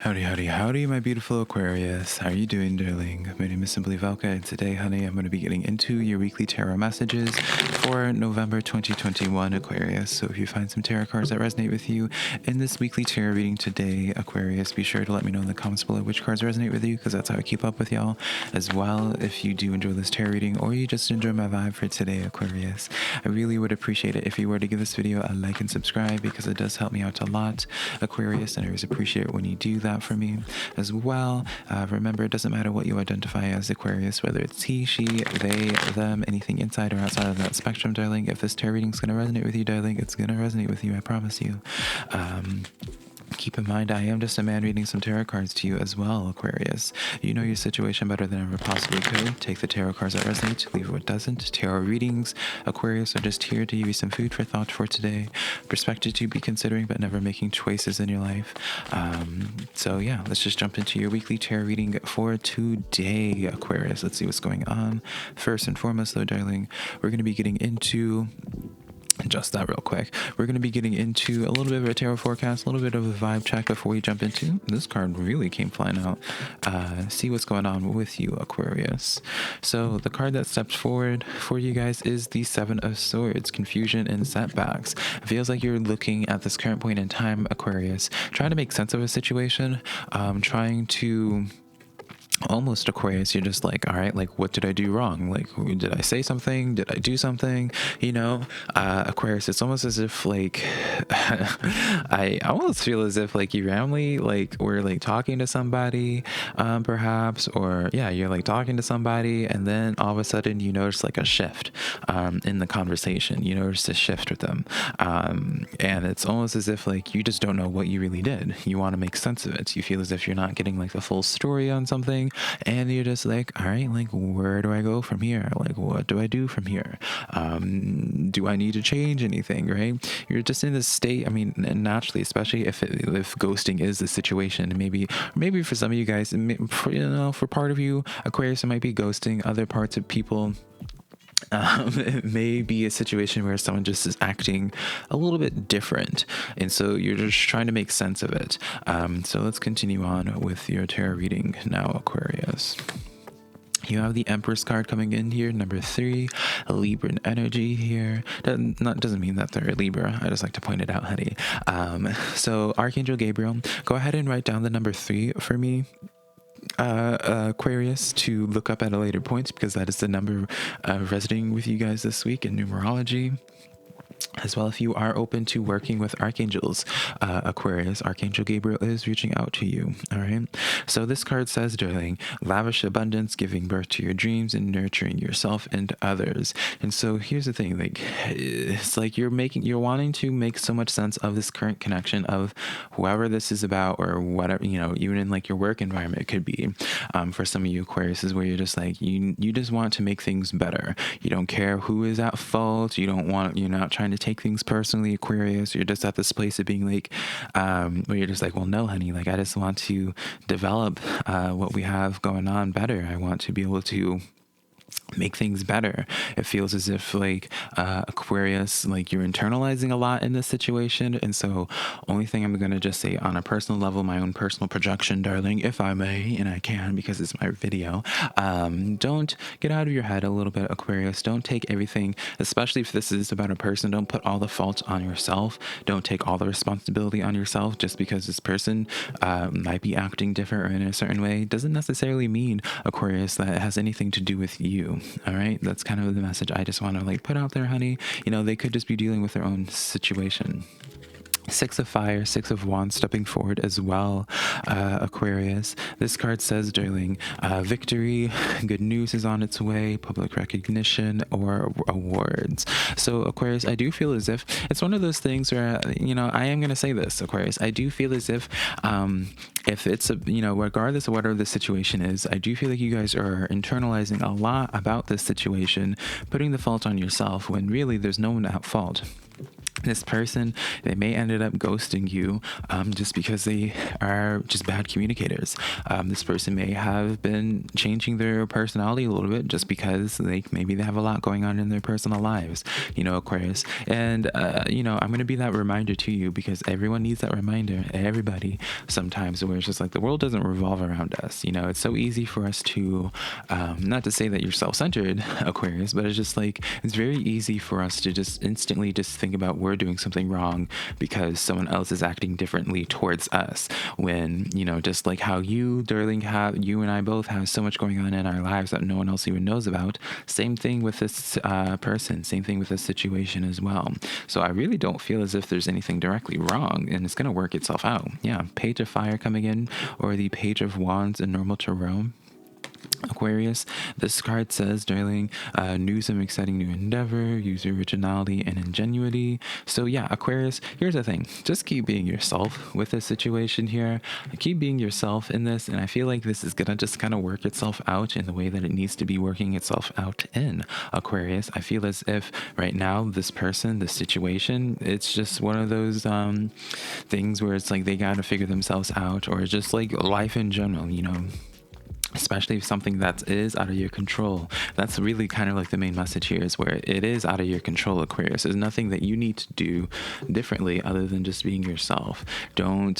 Howdy, howdy, howdy, my beautiful Aquarius. How are you doing, darling? My name is SimplyVelca, and today, honey, I'm going to be getting into your weekly tarot messages for November 2021, Aquarius. So if you find some tarot cards that resonate with you in this weekly tarot reading today, Aquarius, be sure to let me know in the comments below which cards resonate with you, because that's how I keep up with y'all. As well, if you do enjoy this tarot reading, or you just enjoy my vibe for today, Aquarius, I really would appreciate it if you were to give this video a like and subscribe, because it does help me out a lot, Aquarius, and I always appreciate it when you do that for me as well. Remember, it doesn't matter what you identify as, Aquarius, whether it's he, she, they, them, anything inside or outside of that spectrum, darling. If this tarot reading is going to resonate with you, darling, it's going to resonate with you, I promise you. Keep in mind, I am just a man reading some tarot cards to you as well, Aquarius. You know your situation better than I ever possibly could. Take the tarot cards that resonate, leave what doesn't. Tarot readings, Aquarius, are just here to give you some food for thought for today, perspective to be considering but never making choices in your life. So yeah, let's just jump into your weekly tarot reading for today, Aquarius. Let's see what's going on. First and foremost, though, darling, we're going to be getting into just that real quick. We're going to be getting into a little bit of a tarot forecast, a little bit of a vibe check before we jump into this card. Really came flying out. See what's going on with you, Aquarius. So the card that steps forward for you guys is the Seven of Swords, confusion and setbacks. It feels like you're looking at this current point in time, Aquarius, trying to make sense of a situation, trying to almost, Aquarius, you're just like, all right, like, what did I do wrong? Like, did I say something? Did I do something? You know, Aquarius, it's almost as if, like, I almost feel as if, like, you randomly, like, we're, like, talking to somebody, perhaps, or, yeah, you're, like, talking to somebody, and then all of a sudden you notice, like, a shift, in the conversation. You notice a shift with them. And it's almost as if, like, you just don't know what you really did. You want to make sense of it. You feel as if you're not getting, like, the full story on something. And you're just like, all right, like, where do I go from here? Like, what do I do from here? Do I need to change anything, right? You're just in this state. I mean, naturally, especially if ghosting is the situation, maybe for some of you guys, for part of you, Aquarius, it might be ghosting. Other parts of people, it may be a situation where someone just is acting a little bit different, and so you're just trying to make sense of it. So let's continue on with your tarot reading now, Aquarius. You have the Empress card coming in here, number 3, a Libran energy here. Doesn't mean that they're a Libra. I just like to point it out, honey. So Archangel Gabriel, go ahead and write down the number 3 for me, Aquarius, to look up at a later point, because that is the number resonating with you guys this week in numerology. As well, if you are open to working with archangels, Aquarius, Archangel Gabriel is reaching out to you. All right. So this card says, darling, lavish abundance, giving birth to your dreams and nurturing yourself and others. And so here's the thing, like, it's like you're wanting to make so much sense of this current connection of whoever this is about, or whatever, you know, even in like your work environment, it could be, for some of you, Aquarius, is where you're just like, you just want to make things better. You don't care who is at fault. You're not trying to take things personally, Aquarius. You're just at this place of being like, where you're just like, well, no, honey, like, I just want to develop what we have going on better. I want to be able to make things better. It feels as if, like, Aquarius, like, you're internalizing a lot in this situation. And so only thing I'm going to just say on a personal level, my own personal projection, darling, if I may, and I can because it's my video, don't get out of your head a little bit, Aquarius. Don't take everything, especially if this is about a person, don't put all the fault on yourself. Don't take all the responsibility on yourself. Just because this person might be acting different or in a certain way doesn't necessarily mean, Aquarius, that it has anything to do with you. All right, that's kind of the message I just want to, like, put out there, honey. You know, they could just be dealing with their own situation. 6 of Fire, 6 of Wands stepping forward as well, Aquarius. This card says, darling, victory, good news is on its way, public recognition, or awards. So, Aquarius, I do feel as if it's one of those things where, you know, I am going to say this, Aquarius, I do feel as if it's, regardless of whatever the situation is, I do feel like you guys are internalizing a lot about this situation, putting the fault on yourself when really there's no one at fault. This person, they may ended up ghosting you just because they are just bad communicators. This person may have been changing their personality a little bit just because maybe they have a lot going on in their personal lives, Aquarius. And I'm going to be that reminder to you, because everyone needs that reminder, everybody, sometimes, where it's just like the world doesn't revolve around us. It's so easy for us to not to say that you're self-centered, Aquarius, but it's just like it's very easy for us to just instantly just think about we're doing something wrong because someone else is acting differently towards us, when just like how you, darling, you and I both have so much going on in our lives that no one else even knows about. Same thing with this person, same thing with this situation as well. So I really don't feel as if there's anything directly wrong, and it's going to work itself out. Yeah, Page of Fire coming in, or the Page of Wands in normal tarot, Aquarius. This card says, darling, new some exciting new endeavor, use originality and ingenuity. So yeah, Aquarius, here's the thing. Just keep being yourself with this situation here. Keep being yourself in this, and I feel like this is gonna just kind of work itself out in the way that it needs to be working itself out in, Aquarius. I feel as if right now, this person, this situation, it's just one of those things where it's like they gotta figure themselves out, or just like life in general, especially if something that is out of your control. That's really kind of like the main message here, is where it is out of your control, Aquarius. There's nothing that you need to do differently other than just being yourself. Don't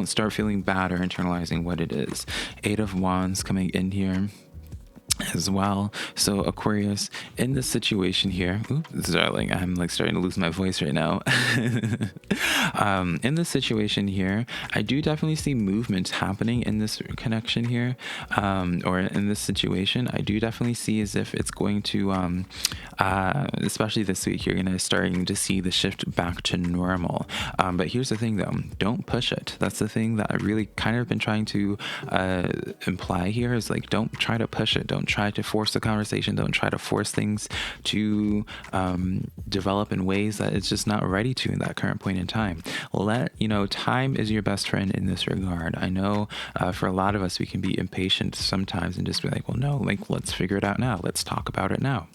start feeling bad or internalizing what it is. Eight of Wands coming in here as well. So Aquarius, in this situation here, darling, I'm like starting to lose my voice right now. In this situation here, I do definitely see movement happening in this connection here, or in this situation. I do definitely see as if it's going to, especially this week, you're gonna starting to see the shift back to normal. But here's the thing though, don't push it. That's the thing that I really kind of been trying to imply here, is like, don't try to push it. Don't try to force the conversation. Don't try to force things to develop in ways that it's just not ready to in that current point in time. Time is your best friend in this regard. I know for a lot of us, we can be impatient sometimes and just be like, well, no, like, let's figure it out now. Let's talk about it now.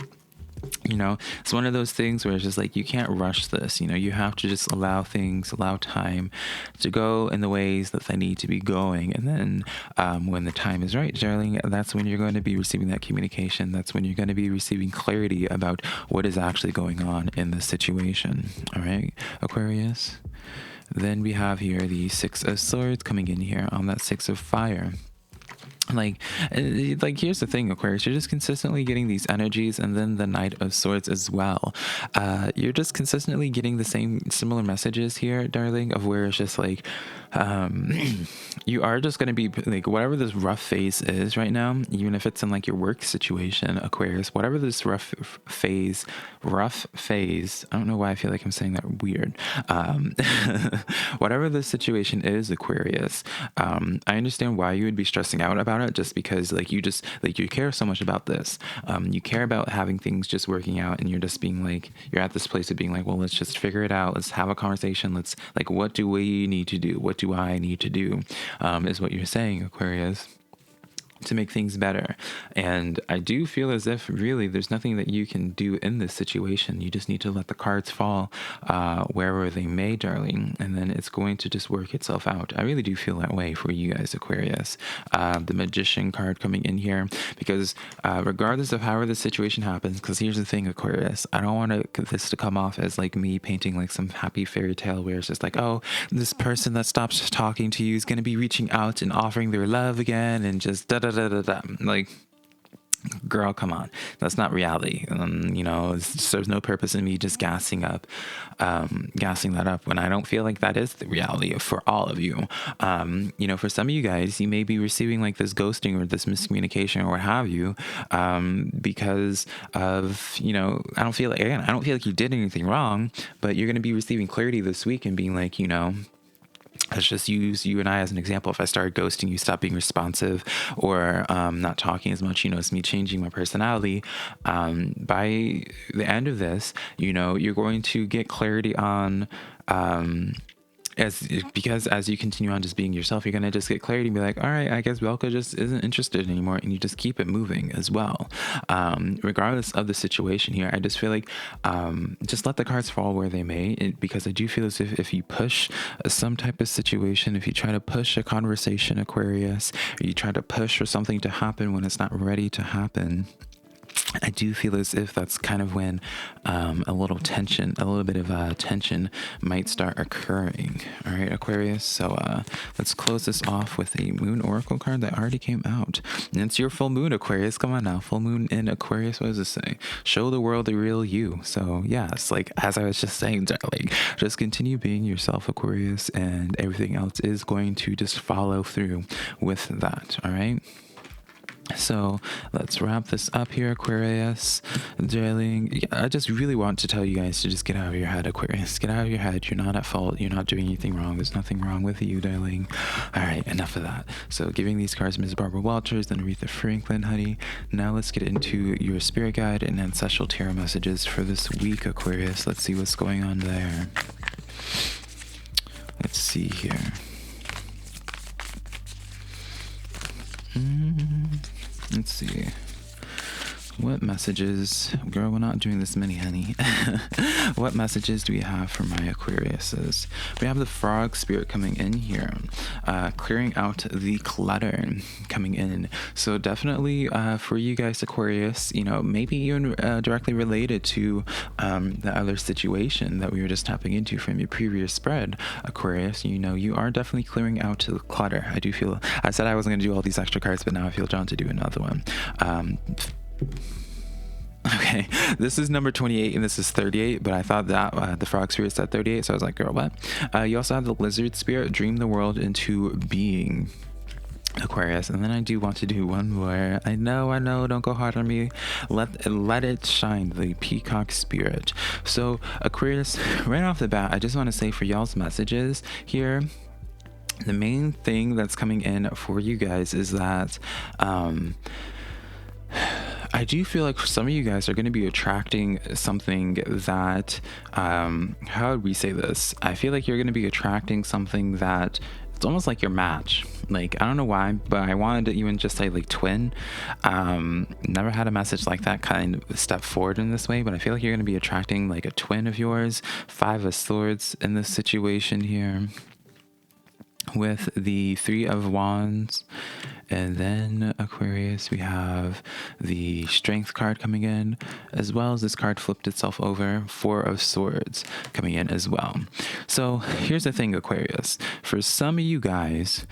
It's one of those things where it's just like, you can't rush this. You have to just allow time to go in the ways that they need to be going. And then when the time is right, darling, that's when you're going to be receiving that communication. That's when you're going to be receiving clarity about what is actually going on in the situation. All right, Aquarius. Then we have here the Six of Swords coming in here on that Six of Fire. Like here's the thing, Aquarius, you're just consistently getting these energies, and then the Knight of Swords as well. You're just consistently getting the similar messages here, darling, of where it's just like you are just going to be like, whatever this rough phase is right now, even if it's in like your work situation, Aquarius, whatever this rough phase, I don't know why I feel like I'm saying that weird. Whatever the situation is, Aquarius, I understand why you would be stressing out about it, just because you care so much about this. You care about having things just working out, and you're just being like, you're at this place of being like, well, let's just figure it out. Let's have a conversation. Let's like, what do we need to do? What do I need to do? Is what you're saying, Aquarius, to make things better. And I do feel as if really there's nothing that you can do in this situation. You just need to let the cards fall wherever they may, darling, and then it's going to just work itself out. I really do feel that way for you guys, Aquarius. The Magician card coming in here, because regardless of however the situation happens, because here's the thing, Aquarius, I don't want this to come off as like me painting like some happy fairy tale where it's just like, oh, this person that stops talking to you is going to be reaching out and offering their love again, and just like, girl, come on, that's not reality. There's no purpose in me just gassing that up when I don't feel like that is the reality for all of you. For some of you guys, you may be receiving like this ghosting or this miscommunication or what have you, because of, I don't feel like you did anything wrong, but you're going to be receiving clarity this week and being like, let's just use you and I as an example. If I started ghosting you, stop being responsive, or not talking as much, it's me changing my personality. By the end of this, you're going to get clarity on because as you continue on just being yourself, you're going to just get clarity and be like, all right, I guess Velka just isn't interested anymore, and you just keep it moving as well. Regardless of the situation here, I just feel like just let the cards fall where they may, because I do feel as if you push some type of situation, if you try to push a conversation, Aquarius, or you try to push for something to happen when it's not ready to happen, I do feel as if that's kind of when a little bit of tension might start occurring. All right, Aquarius. So let's close this off with a Moon Oracle card that already came out. And it's your full moon, Aquarius. Come on now. Full moon in Aquarius. What does this say? Show the world the real you. So yeah, it's like, as I was just saying, darling, just continue being yourself, Aquarius, and everything else is going to just follow through with that. All right. So let's wrap this up here, Aquarius, darling. I just really want to tell you guys to just get out of your head, Aquarius. Get out of your head. You're not at fault. You're not doing anything wrong. There's nothing wrong with you, darling. All right, enough of that. So giving these cards Ms. Barbara Walters, then Aretha Franklin, honey. Now let's get into your spirit guide and ancestral tarot messages for this week, Aquarius. Let's see what's going on there. Let's see here. Let's see. What messages, girl, we're not doing this many, honey. What messages do we have for my Aquariuses? We have the frog spirit coming in here, clearing out the clutter coming in. So definitely for you guys, Aquarius, you know, maybe even directly related to the other situation that we were just tapping into from your previous spread, Aquarius. You know, you are definitely clearing out the clutter. I do feel, I said I wasn't going to do all these extra cards, but now I feel drawn to do another one. Okay, this is number 28 and this is 38, but I thought that the frog spirit said 38, so I was like, girl, what? You also have the lizard spirit, dream the world into being, Aquarius. And then I do want to do one more. I know, don't go hard on me. Let it shine, the peacock spirit. So Aquarius, right off the bat, I just want to say for y'all's messages here, the main thing that's coming in for you guys is that I do feel like some of you guys are going to be attracting something that, how would we say this? I feel like you're going to be attracting something that it's almost like your match. Like, I don't know why, but I wanted to even just say like twin. Never had a message like that kind of step forward in this way, but I feel like you're going to be attracting like a twin of yours. 5 of Swords in this situation here, with the 3 of Wands. And then Aquarius, we have the Strength card coming in, as well as this card flipped itself over, 4 of Swords coming in as well. So here's the thing, Aquarius. For some of you guys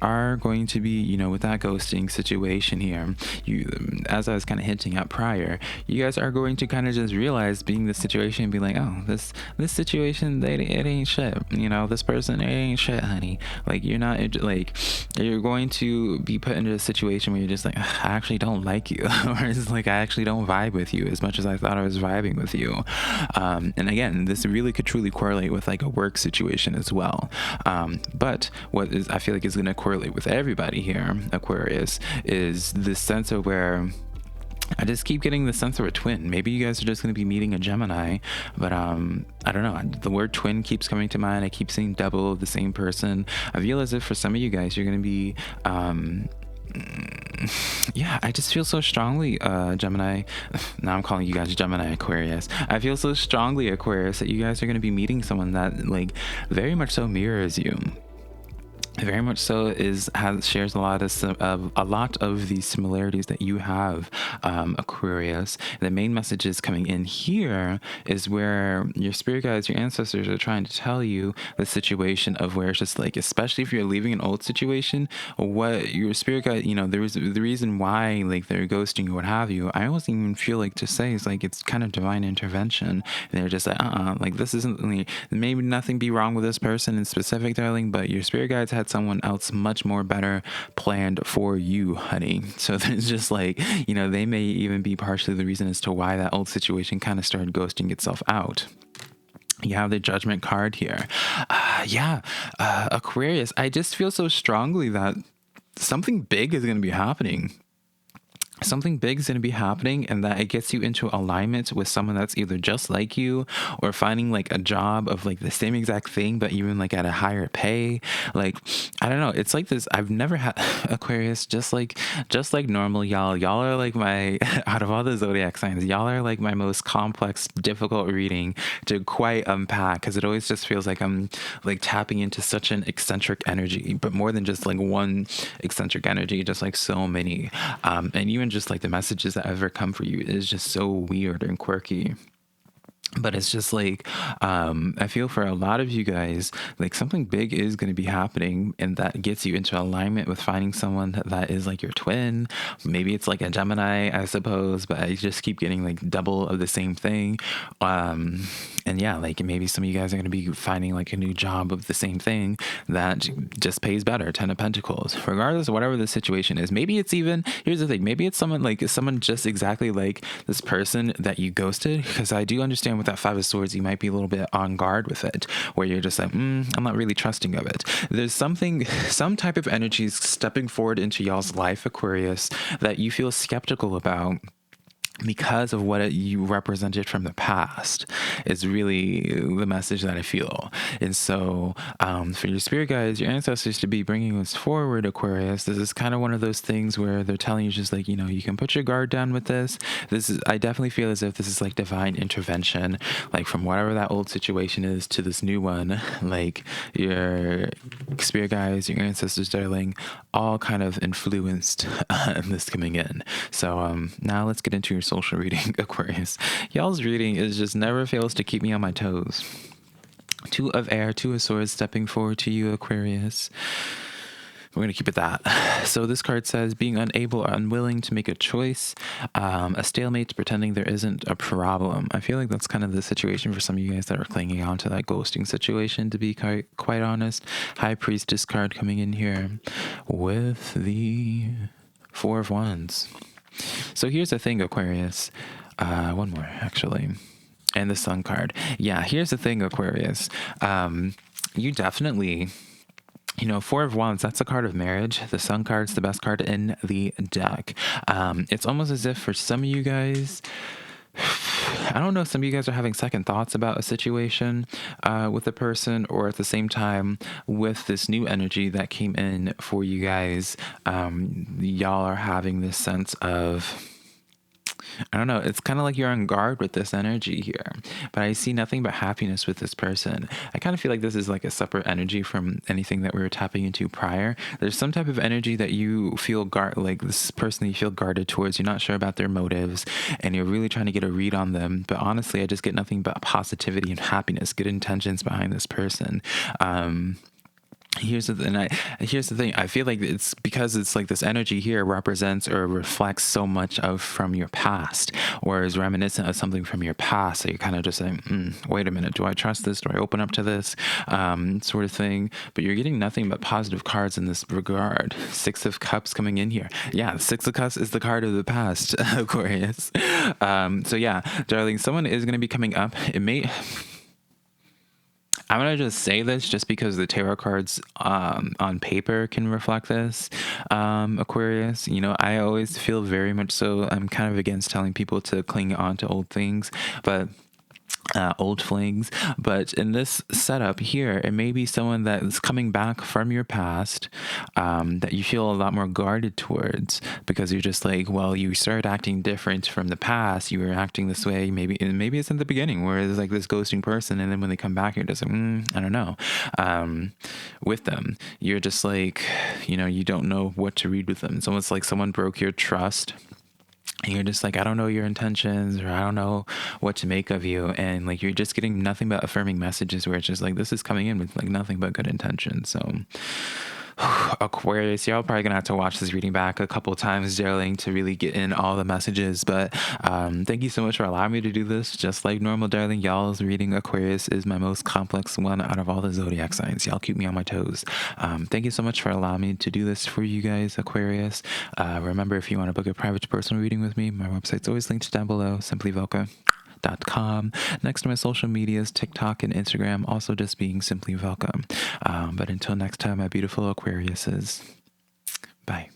are going to be, you know, with that ghosting situation here, as I was kind of hinting at prior, you guys are going to kind of just realize being in this situation and be like, oh, this situation, it ain't shit. You know, this person, it ain't shit, honey. Like, you're not, like, you're going to be put into a situation where you're just like, I actually don't like you, or it's like, I actually don't vibe with you as much as I thought I was vibing with you. And again, this really could truly correlate with like a work situation as well. But what is, I feel like, is going to correlate with everybody here, Aquarius, is this sense of where I just keep getting the sense of a twin. Maybe you guys are just going to be meeting a Gemini, but I don't know. The word twin keeps coming to mind. I keep seeing double of the same person. I feel as if for some of you guys, you're going to be, yeah, I just feel so strongly, Gemini. Now I'm calling you guys Gemini, Aquarius. I feel so strongly, Aquarius, that you guys are going to be meeting someone that like very much so mirrors you. Very much so shares a lot of the similarities that you have, Aquarius. The main messages coming in here is where your spirit guides, your ancestors are trying to tell you the situation of where it's just like, especially if you're leaving an old situation, what your spirit guide, you know, the reason why like they're ghosting or what have you, I almost even feel like to say is like it's kind of divine intervention. And they're just like, like this isn't, like, maybe nothing be wrong with this person in specific, darling, but your spirit guides had someone else much more better planned for you, honey. So there's just like, you know, they may even be partially the reason as to why that old situation kind of started ghosting itself out. You have the Judgment card here. Aquarius, I just feel so strongly that something big is going to be happening. something big is going to be happening, and that it gets you into alignment with someone that's either just like you, or finding like a job of like the same exact thing but even like at a higher pay. Like, I don't know, it's like this. I've never had Aquarius, just like normal, y'all are like my out of all the zodiac signs, y'all are like my most complex, difficult reading to quite unpack, because it always just feels like I'm like tapping into such an eccentric energy, but more than just like one eccentric energy, just like so many. And even just like the messages that ever come for you is just so weird and quirky. But it's just like, I feel for a lot of you guys, like something big is going to be happening, and that gets you into alignment with finding someone that is like your twin. Maybe it's like a Gemini, I suppose, but I just keep getting like double of the same thing. And yeah, like maybe some of you guys are going to be finding like a new job of the same thing that just pays better. 10 of Pentacles, regardless of whatever the situation is. Maybe it's even, here's the thing, maybe it's someone just exactly like this person that you ghosted, because I do understand with that Five of Swords, you might be a little bit on guard with it, where you're just like, I'm not really trusting of it. There's some type of energy stepping forward into y'all's life, Aquarius, that you feel skeptical about because of what you represented from the past, is really the message that I feel. And so for your spirit guides, your ancestors, to be bringing us forward, Aquarius, this is kind of one of those things where they're telling you just like, you can put your guard down with this. I definitely feel as if this is like divine intervention, like from whatever that old situation is to this new one. Like your spirit guides, your ancestors, darling, all kind of influenced this coming in. So now let's get into your social reading, Aquarius. Y'all's reading is just never fails to keep me on my toes. Two of Air, Two of Swords stepping forward to you, Aquarius. We're going to keep it that. So this card says, being unable or unwilling to make a choice, a stalemate, pretending there isn't a problem. I feel like that's kind of the situation for some of you guys that are clinging on to that ghosting situation, to be quite honest. High Priestess card coming in here with the Four of Wands. So here's the thing, Aquarius. One more, actually. And the Sun card. Yeah, here's the thing, Aquarius. You definitely... Four of Wands, that's a card of marriage. The Sun card's the best card in the deck. It's almost as if for some of you guys... I don't know, some of you guys are having second thoughts about a situation with a person, or at the same time with this new energy that came in for you guys, y'all are having this sense of, I don't know, it's kind of like you're on guard with this energy here, but I see nothing but happiness with this person. I kind of feel like this is like a separate energy from anything that we were tapping into prior. There's some type of energy that you feel like this person that you feel guarded towards. You're not sure about their motives, and you're really trying to get a read on them. But honestly, I just get nothing but positivity and happiness, good intentions behind this person. Here's the thing. I feel like it's because it's like this energy here represents or reflects so much of from your past, or is reminiscent of something from your past. So you're kind of just like, wait a minute, do I trust this? Do I open up to this? Sort of thing. But you're getting nothing but positive cards in this regard. Six of Cups coming in here. Yeah, Six of Cups is the card of the past, Aquarius. So yeah, darling, someone is going to be coming up. I'm going to just say this just because the tarot cards on paper can reflect this, Aquarius. I always feel very much so, I'm kind of against telling people to cling on to old things, but old flings. But in this setup here, it may be someone that is coming back from your past, that you feel a lot more guarded towards, because you're just like, well, you started acting different from the past. You were acting this way, maybe it's in the beginning where it's like this ghosting person, and then when they come back, you're just like, I don't know. With them, you're just like, you don't know what to read with them. It's almost like someone broke your trust, and you're just like, I don't know your intentions, or I don't know what to make of you. And like, you're just getting nothing but affirming messages where it's just like, this is coming in with like nothing but good intentions. So Aquarius, y'all probably gonna have to watch this reading back a couple of times, darling, to really get in all the messages. But thank you so much for allowing me to do this. Just like normal, darling, y'all's reading, Aquarius, is my most complex one out of all the zodiac signs. Y'all keep me on my toes. Thank you so much for allowing me to do this for you guys, Aquarius. Remember, if you want to book a private personal reading with me, my website's always linked down below, SimplyVelca.com. Next to my social medias, TikTok and Instagram, also just being SimplyVelca. But until next time, my beautiful Aquariuses, bye.